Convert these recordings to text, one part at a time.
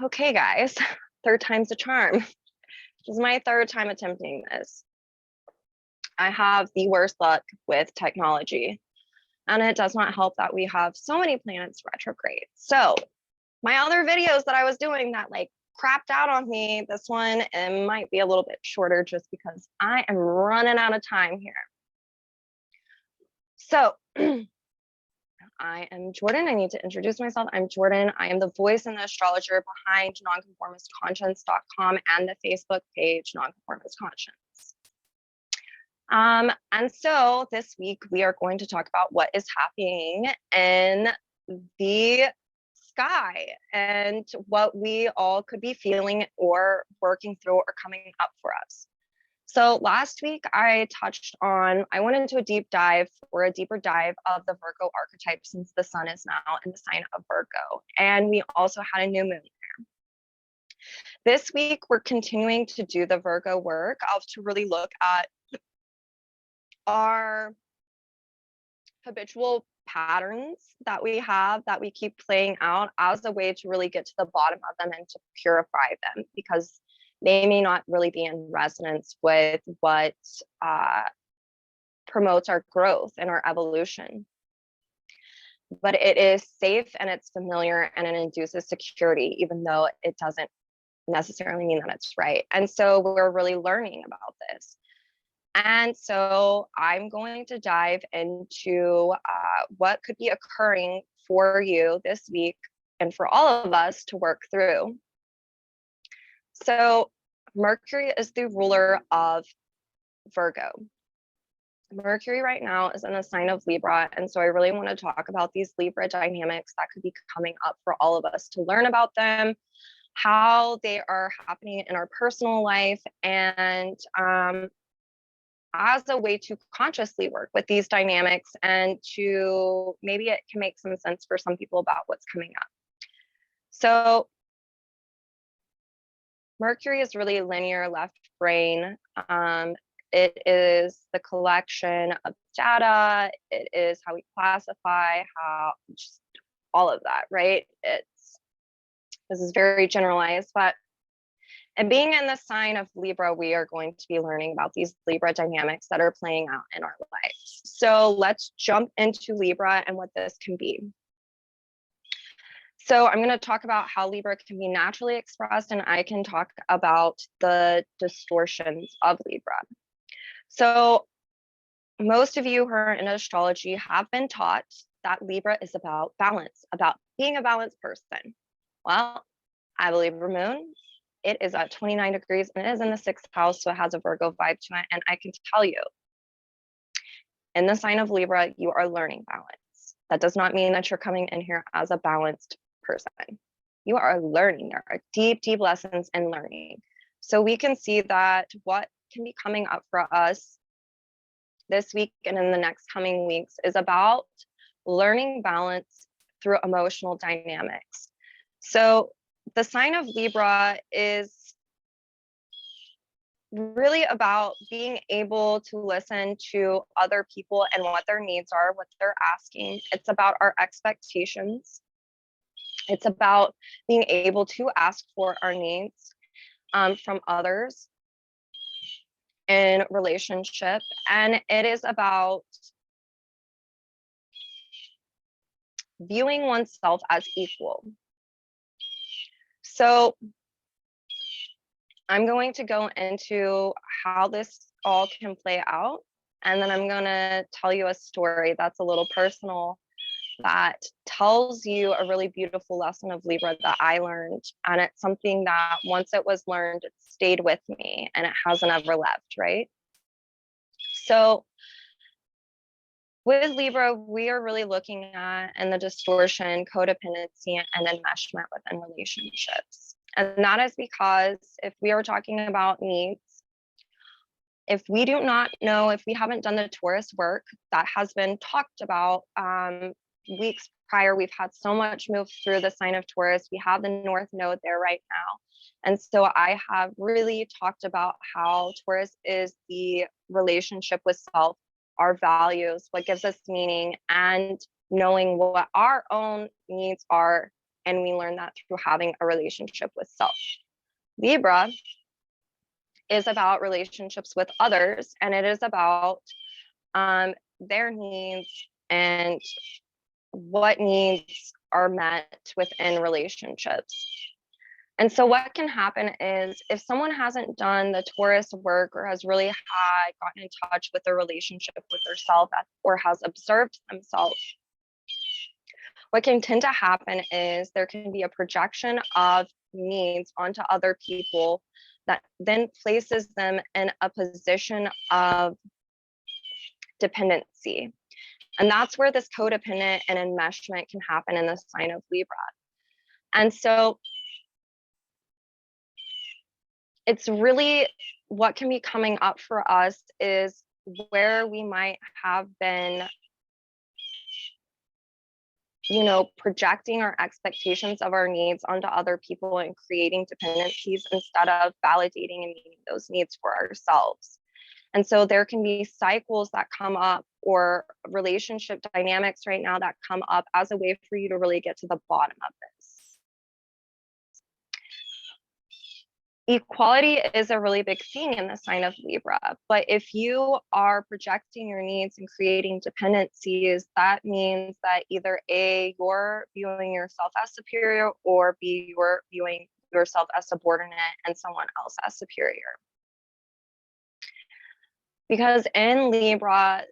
Okay, guys, third time's a charm. This is my third time attempting this. I have the worst luck with technology, and it does not help that we have so many planets retrograde. So my other videos that I was doing that like crapped out on me, this one it might be a little bit shorter just because I am running out of time here. So I am Jordan. I need to introduce myself. I'm Jordan. I am the voice and the astrologer behind nonconformistconscience.com and the Facebook page Nonconformist Conscience. And so this week we are going to talk about what is happening in the sky and what we all could be feeling or working through or coming up for us. So last week I went into a deep dive or a deeper dive of the Virgo archetype since the sun is now in the sign of Virgo. And we also had a new moon there. This week we're continuing to do the Virgo work to really look at our habitual patterns that we have that we keep playing out as a way to really get to the bottom of them and to purify them, because they may not really be in resonance with what promotes our growth and our evolution. But it is safe and it's familiar and it induces security, even though it doesn't necessarily mean that it's right. And so we're really learning about this. And so I'm going to dive into what could be occurring for you this week and for all of us to work through. So Mercury is the ruler of Virgo. Mercury right now is in the sign of Libra. And so I really want to talk about these Libra dynamics that could be coming up for all of us to learn about them, how they are happening in our personal life, and as a way to consciously work with these dynamics and to maybe it can make some sense for some people about what's coming up. So Mercury is really linear left brain. It is the collection of data. It is how we classify, how just all of that, right? This is very generalized, but and being in the sign of Libra, we are going to be learning about these Libra dynamics that are playing out in our lives. So let's jump into Libra and what this can be. So I'm going to talk about how Libra can be naturally expressed, and I can talk about the distortions of Libra. So most of you who are in astrology have been taught that Libra is about balance, about being a balanced person. Well, I believe Libra moon. It is at 29 degrees and it is in the 6th house, so it has a Virgo vibe to it. And I can tell you, in the sign of Libra, you are learning balance. That does not mean that you're coming in here as a balanced person. You are learning. There are deep, deep lessons in learning. So we can see that what can be coming up for us this week and in the next coming weeks is about learning balance through emotional dynamics. So the sign of Libra is really about being able to listen to other people and what their needs are, what they're asking. It's about our expectations. It's about being able to ask for our needs from others in relationship. And it is about viewing oneself as equal. So I'm going to go into how this all can play out. And then I'm going to tell you a story that's a little personal that tells you a really beautiful lesson of Libra that I learned. And it's something that once it was learned, it stayed with me and it hasn't ever left, right? So with Libra, we are really looking at and the distortion, codependency, and enmeshment within relationships. And that is because if we are talking about needs, if we do not know, if we haven't done the Taurus work that has been talked about weeks prior, we've had so much move through the sign of Taurus. We have the North Node there right now. And so I have really talked about how Taurus is the relationship with self, our values, what gives us meaning, and knowing what our own needs are And we learn that through having a relationship with self. Libra is about relationships with others, and it is about their needs and what needs are met within relationships. And so what can happen is if someone hasn't done the Taurus work or has really gotten in touch with their relationship with theirself or has observed themselves, what can tend to happen is there can be a projection of needs onto other people that then places them in a position of dependency. And that's where this codependent and enmeshment can happen in the sign of Libra. And so it's really what can be coming up for us is where we might have been, projecting our expectations of our needs onto other people and creating dependencies instead of validating and meeting those needs for ourselves. And so there can be cycles that come up or relationship dynamics right now that come up as a way for you to really get to the bottom of this. Equality is a really big thing in the sign of Libra, but if you are projecting your needs and creating dependencies, that means that either A, you're viewing yourself as superior, or B, you're viewing yourself as subordinate and someone else as superior. Because in Libra,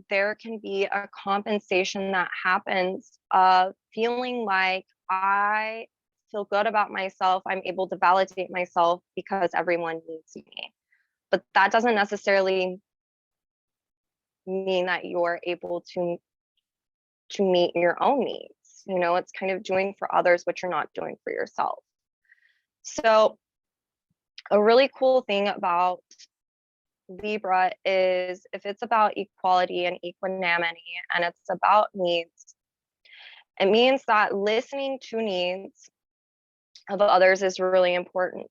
there can be a compensation that happens of feeling like I feel good about myself, I'm able to validate myself because everyone needs me. But that doesn't necessarily mean that you're able to meet your own needs. It's kind of doing for others what you're not doing for yourself. So a really cool thing about Libra is if it's about equality and equanimity and it's about needs, it means that listening to needs of others is really important.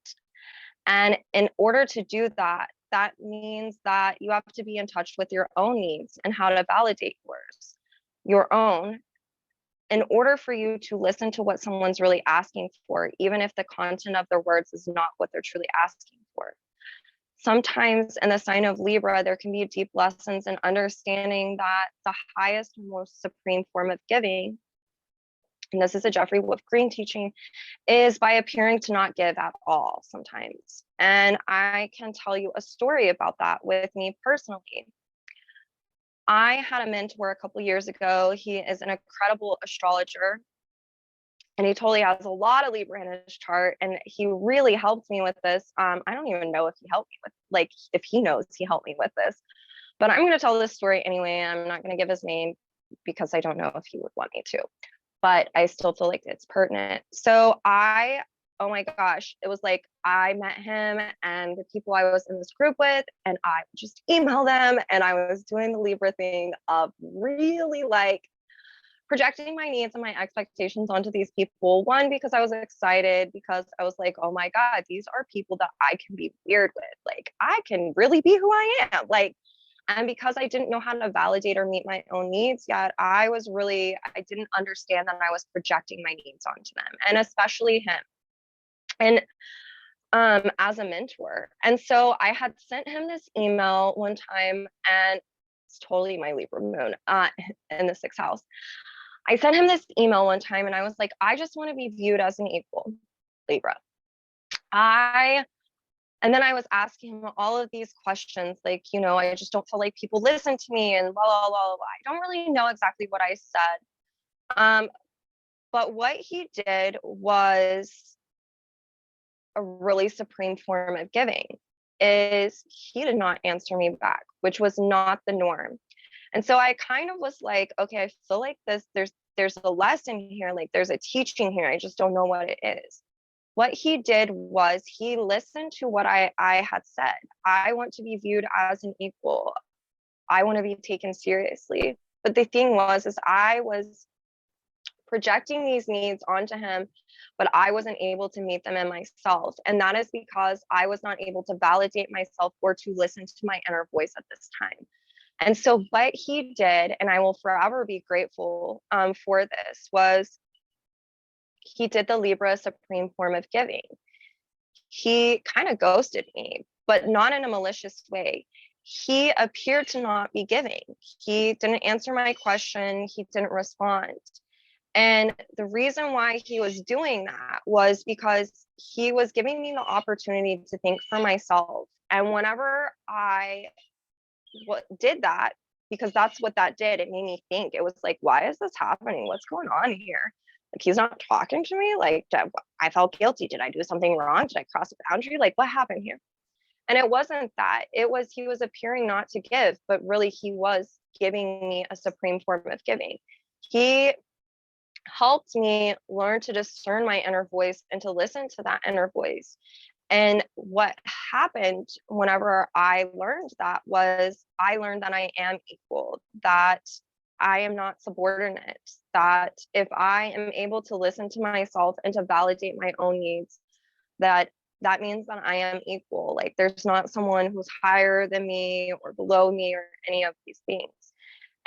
And in order to do that, that means that you have to be in touch with your own needs and how to validate your own, in order for you to listen to what someone's really asking for, even if the content of their words is not what they're truly asking for. Sometimes in the sign of Libra, there can be deep lessons in understanding that the highest and most supreme form of giving, and this is a Jeffrey Wolf Green teaching, is by appearing to not give at all sometimes. And I can tell you a story about that with me personally. I had a mentor a couple years ago. He is an incredible astrologer, and he totally has a lot of Libra in his chart, and he really helped me with this. I don't even know if he helped me with, if he knows he helped me with this, but I'm going to tell this story anyway. I'm not going to give his name because I don't know if he would want me to, but I still feel like it's pertinent. So oh my gosh, it was like I met him and the people I was in this group with, and I just emailed them, and I was doing the Libra thing of really projecting my needs and my expectations onto these people. One, because I was excited, because I was like, oh my God, these are people that I can be weird with. I can really be who I am. And because I didn't know how to validate or meet my own needs yet, I didn't understand that I was projecting my needs onto them, and especially him. And as a mentor. And so I had sent him this email one time, and it's totally my Libra moon in the 6th house. I sent him this email one time and I was like, I just want to be viewed as an equal, Libra. And then I was asking him all of these questions, I just don't feel like people listen to me and blah, blah, blah, blah. I don't really know exactly what I said. But what he did was a really supreme form of giving, is he did not answer me back, which was not the norm. And so I kind of was like, okay, I feel like there's a lesson here, there's a teaching here. I just don't know what it is. What he did was he listened to what I had said. I want to be viewed as an equal. I want to be taken seriously. But the thing is I was projecting these needs onto him, but I wasn't able to meet them in myself. And that is because I was not able to validate myself or to listen to my inner voice at this time. And so what he did, and I will forever be grateful for this, was he did the Libra supreme form of giving. He kind of ghosted me, but not in a malicious way. He appeared to not be giving. He didn't answer my question. He didn't respond. And the reason why he was doing that was because he was giving me the opportunity to think for myself. And whenever I did that, because that's what that did, it made me think. It was like, why is this happening? What's going on here? Like, he's not talking to me. Like, I felt guilty. Did I do something wrong? Did I cross a boundary? Like, what happened here? And it wasn't that. It was he was appearing not to give, but really he was giving me a supreme form of giving. He helped me learn to discern my inner voice and to listen to that inner voice. And what happened whenever I learned that was I learned that I am equal, that I am not subordinate, that if I am able to listen to myself and to validate my own needs, that means that I am equal. Like, there's not someone who's higher than me or below me or any of these things.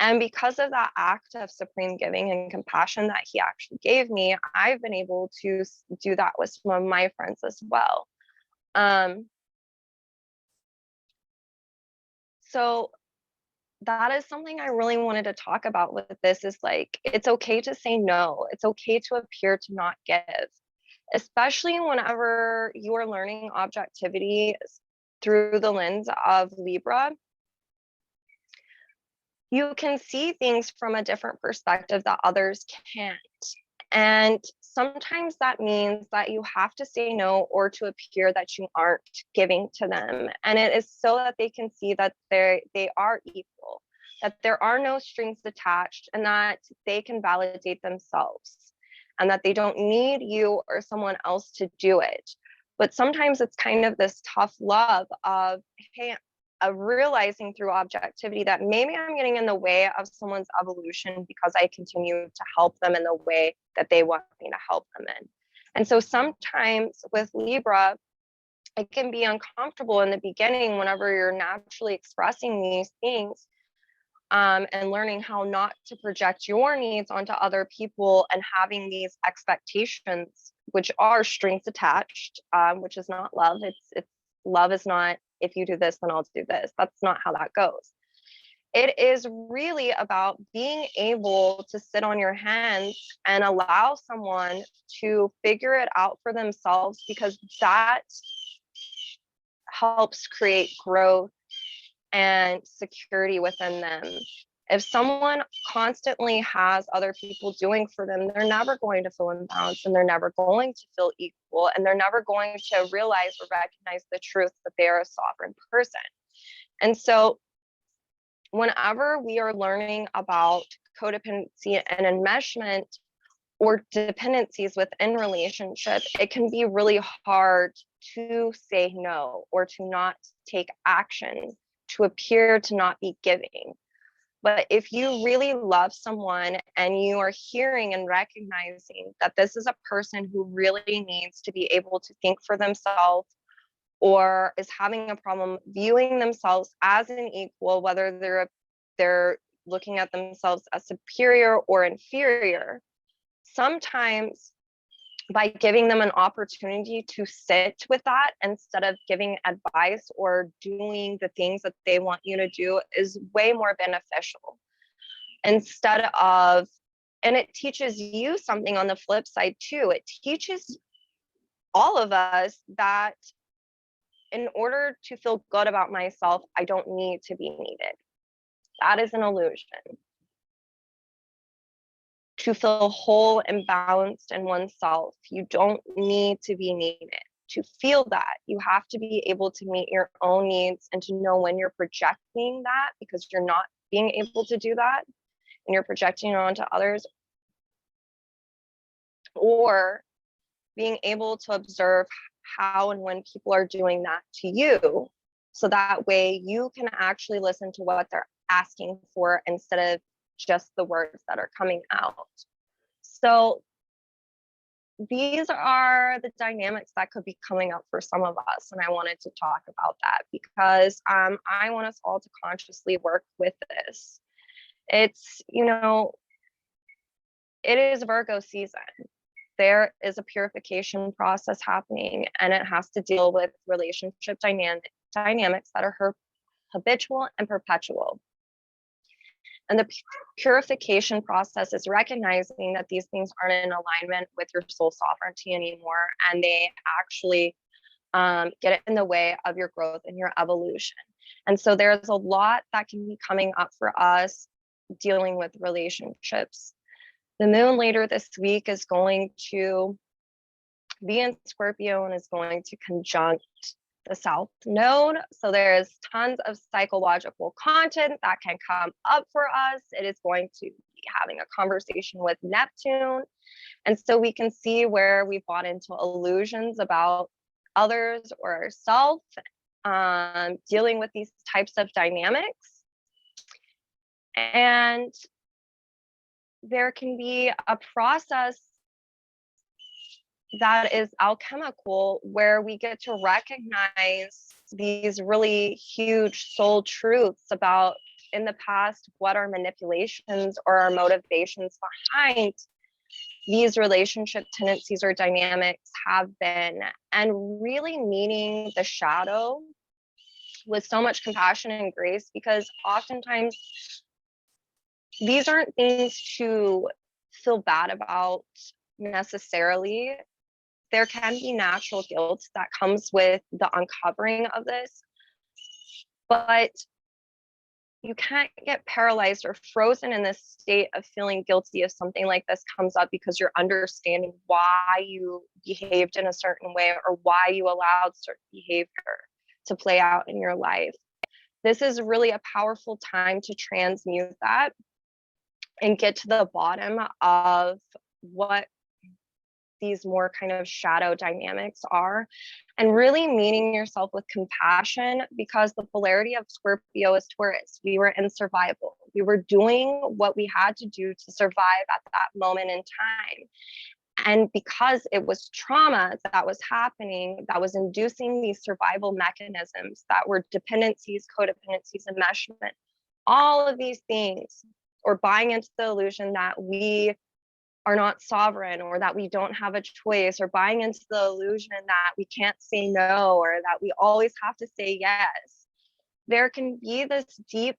And because of that act of supreme giving and compassion that he actually gave me, I've been able to do that with some of my friends as well. So that is something I really wanted to talk about with this, is like, it's okay to say no. It's okay to appear to not give, especially whenever you are learning objectivity through the lens of Libra. You can see things from a different perspective that others can't. And sometimes that means that you have to say no or to appear that you aren't giving to them. And it is so that they can see that they are equal, that there are no strings attached, and that they can validate themselves, and that they don't need you or someone else to do it. But sometimes it's kind of this tough love of, hey, of realizing through objectivity that maybe I'm getting in the way of someone's evolution because I continue to help them in the way that they want me to help them in. And so sometimes with Libra, it can be uncomfortable in the beginning whenever you're naturally expressing these things, and learning how not to project your needs onto other people and having these expectations, which are strings attached, which is not love. It's love is not, if you do this, then I'll do this. That's not how that goes. It is really about being able to sit on your hands and allow someone to figure it out for themselves, because that helps create growth and security within them. If someone constantly has other people doing for them, they're never going to feel imbalanced, and they're never going to feel equal, and they're never going to realize or recognize the truth that they are a sovereign person. And so whenever we are learning about codependency and enmeshment or dependencies within relationships, it can be really hard to say no or to not take action, to appear to not be giving. But if you really love someone and you are hearing and recognizing that this is a person who really needs to be able to think for themselves, or is having a problem viewing themselves as an equal, whether they're looking at themselves as superior or inferior, sometimes by giving them an opportunity to sit with that instead of giving advice or doing the things that they want you to do is way more beneficial. Instead of, and it teaches you something on the flip side too. It teaches all of us that in order to feel good about myself, I don't need to be needed. That is an illusion. To feel whole and balanced in oneself, you don't need to be needed. To feel that, you have to be able to meet your own needs and to know when you're projecting that because you're not being able to do that and you're projecting it onto others, or being able to observe how and when people are doing that to you, so that way you can actually listen to what they're asking for instead of just the words that are coming out. So these are the dynamics that could be coming up for some of us, and I wanted to talk about that because I want us all to consciously work with this. It's, it is Virgo season. there is a purification process happening, and it has to deal with relationship dynamics that are habitual and perpetual. And the purification process is recognizing that these things aren't in alignment with your soul sovereignty anymore, and they actually get in the way of your growth and your evolution. And so there's a lot that can be coming up for us dealing with relationships. The moon later this week is going to be in Scorpio and is going to conjunct the South Node. So there's tons of psychological content that can come up for us. It is going to be having a conversation with Neptune. And so we can see where we've bought into illusions about others or ourselves, dealing with these types of dynamics. And there can be a process that is alchemical where we get to recognize these really huge soul truths about in the past what our manipulations or our motivations behind these relationship tendencies or dynamics have been, and really meeting the shadow with so much compassion and grace, because oftentimes these aren't things to feel bad about necessarily. There can be natural guilt that comes with the uncovering of this, but you can't get paralyzed or frozen in this state of feeling guilty if something like this comes up, because you're understanding why you behaved in a certain way or why you allowed certain behavior to play out in your life. This is really a powerful time to transmute that and get to the bottom of what these more kind of shadow dynamics are, and really meeting yourself with compassion, because the polarity of Scorpio is Taurus. We were in survival. We were doing what we had to do to survive at that moment in time. And because it was trauma that was happening, that was inducing these survival mechanisms that were dependencies, codependencies, enmeshment, all of these things, or buying into the illusion that we are not sovereign or that we don't have a choice, or buying into the illusion that we can't say no or that we always have to say yes. There can be this deep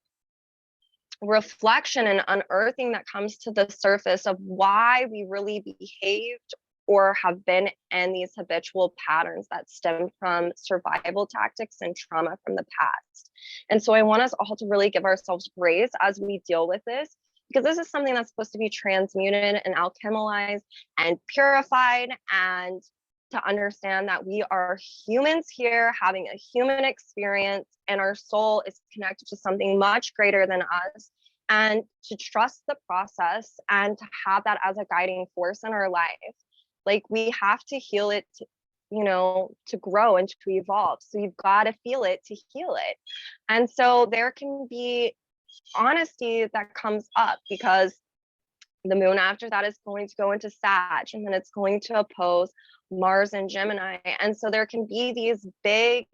reflection and unearthing that comes to the surface of why we really behaved or have been in these habitual patterns that stem from survival tactics and trauma from the past. And so I want us all to really give ourselves grace as we deal with this, because this is something that's supposed to be transmuted and alchemized and purified, and to understand that we are humans here having a human experience, and our soul is connected to something much greater than us, and to trust the process and to have that as a guiding force in our life. Like, we have to heal it to, to grow and to evolve. So you've got to feel it to heal it. And so there can be honesty that comes up, because the moon after that is going to go into Sag, and then it's going to oppose Mars and Gemini. And so there can be these big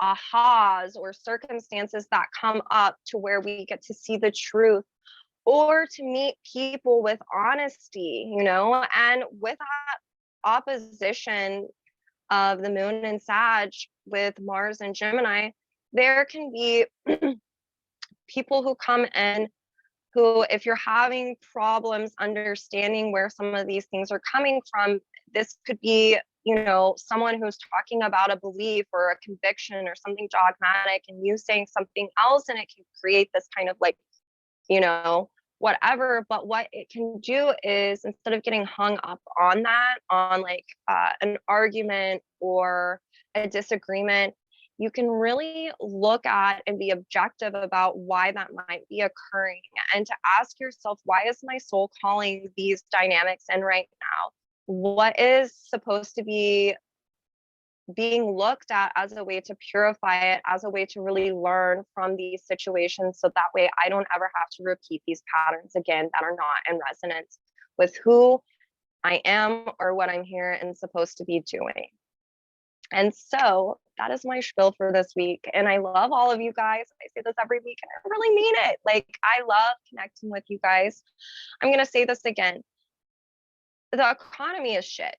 ahas or circumstances that come up to where we get to see the truth, or to meet people with honesty, and with that opposition of the moon and Sag with Mars and Gemini, there can be people who come in who, if you're having problems understanding where some of these things are coming from, this could be, someone who's talking about a belief or a conviction or something dogmatic, and you saying something else, and it can create this kind of like, whatever. But what it can do is, instead of getting hung up on that, on like an argument or a disagreement, you can really look at and be objective about why that might be occurring, and to ask yourself, why is my soul calling these dynamics in right now? What is supposed to be being looked at as a way to purify it, as a way to really learn from these situations, so that way I don't ever have to repeat these patterns again that are not in resonance with who I am or what I'm here and supposed to be doing. And so that is my spiel for this week. And I love all of you guys. I say this every week and I really mean it. Like, I love connecting with you guys. I'm going to say this again. the economy is shit.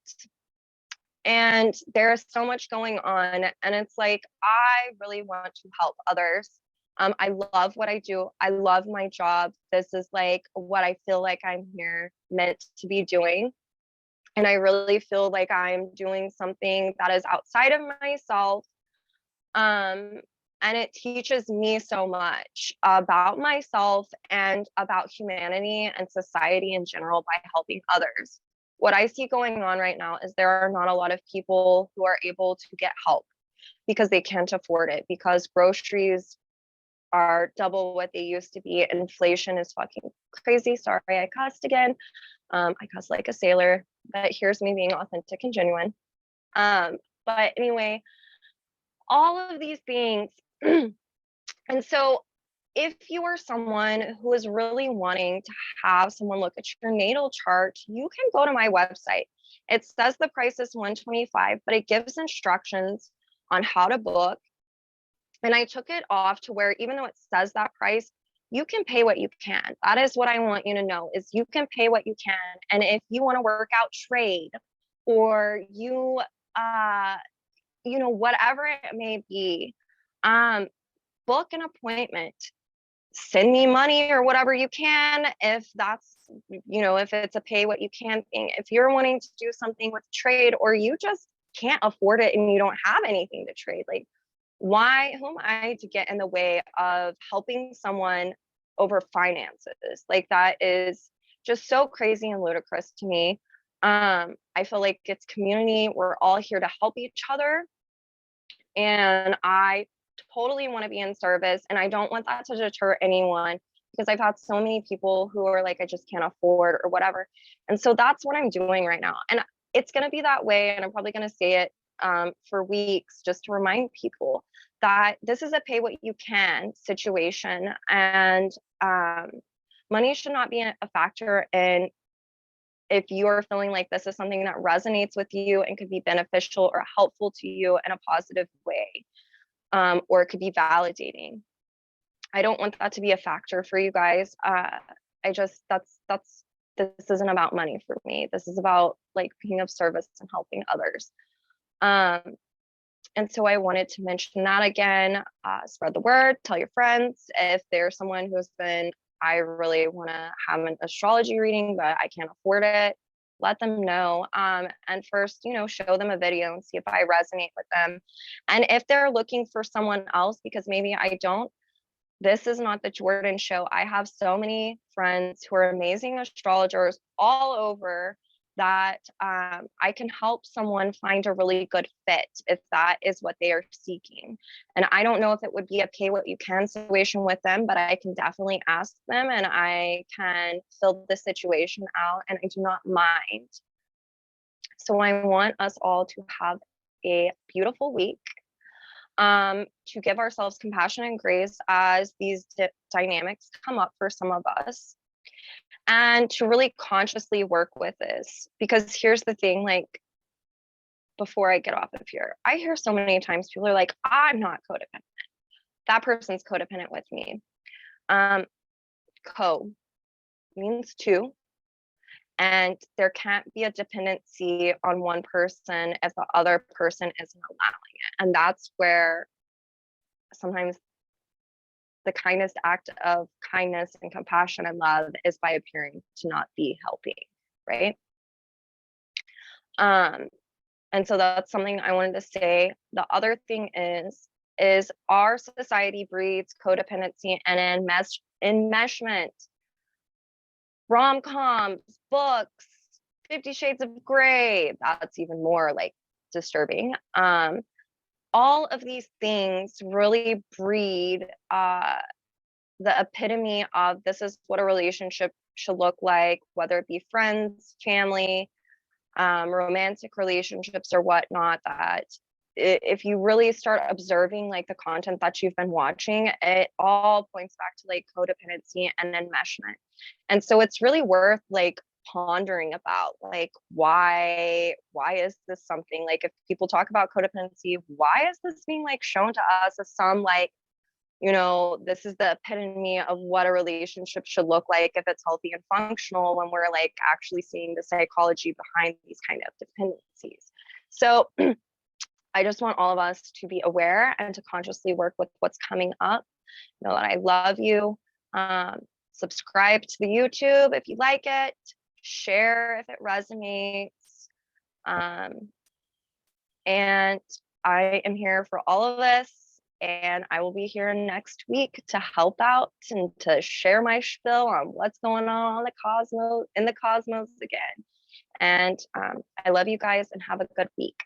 And there's so much going on. And it's like, I really want to help others. I love what I do. I love my job. This is like what I feel like I'm here meant to be doing. And I really feel like I'm doing something that is outside of myself. Um, and it teaches me so much about myself and about humanity and society in general by helping others. What I see going on right now is there are not a lot of people who are able to get help because they can't afford it, because groceries are double what they used to be. Inflation is fucking crazy. Sorry, I cussed again. I cuss like a sailor, but here's me being authentic and genuine. But anyway, all of these things. And so if you are someone who is really wanting to have someone look at your natal chart, you can go to my website. It says the price is $125, but it gives instructions on how to book. And I took it off to where even though it says that price, you can pay what you can. That is what I want you to know, is you can pay what you can. And if you want to work out trade, or whatever it may be, book an appointment, send me money or whatever you can, if that's, if it's a pay what you can thing. If you're wanting to do something with trade, or you just can't afford it and you don't have anything to trade, like, who am I to get in the way of helping someone over finances? Like, that is just so crazy and ludicrous to me. I feel like it's community. We're all here to help each other. And I totally want to be in service. And I don't want that to deter anyone, because I've had so many people who are like, I just can't afford or whatever. And so that's what I'm doing right now. And it's going to be that way. And I'm probably going to say it for weeks, just to remind people that this is a pay what you can situation. And money should not be a factor in if you're feeling like this is something that resonates with you and could be beneficial or helpful to you in a positive way, or it could be validating. I don't want that to be a factor for you guys. This isn't about money for me. This is about like being of service and helping others. And so I wanted to mention that again. Spread the word, tell your friends. If there's someone who's been, I really want to have an astrology reading, but I can't afford it, let them know. And first, show them a video and see if I resonate with them. And if they're looking for someone else, because maybe I don't, this is not the Jordan show. I have so many friends who are amazing astrologers all over that I can help someone find a really good fit if that is what they are seeking. And I don't know if it would be a pay what you can situation with them, but I can definitely ask them and I can fill the situation out, and I do not mind. So I want us all to have a beautiful week, to give ourselves compassion and grace as these dynamics come up for some of us, and to really consciously work with this. Because here's the thing, like, before I get off of here, I hear so many times people are like, I'm not codependent. That person's codependent with me. Co means two. And there can't be a dependency on one person if the other person isn't allowing it. And that's where sometimes the kindest act of kindness and compassion and love is by appearing to not be helping, right? And so that's something I wanted to say. The other thing is our society breeds codependency and enmeshment. Rom-coms, books, 50 Shades of Grey, that's even more like disturbing. All of these things really breed the epitome of this is what a relationship should look like, whether it be friends, family, romantic relationships or whatnot. That if you really start observing like the content that you've been watching, it all points back to like codependency and enmeshment. And so it's really worth like pondering about, like, why is this something, like, if people talk about codependency, why is this being like shown to us as some like you know, this is the epitome of what a relationship should look like if it's healthy and functional, when we're like actually seeing the psychology behind these kind of dependencies. So I just want all of us to be aware and to consciously work with what's coming up. Know that I love you. Subscribe to the YouTube if you like it. Share if it resonates. And I am here for all of this. And I will be here next week to help out and to share my spiel on what's going on in the cosmos again. And I love you guys and have a good week.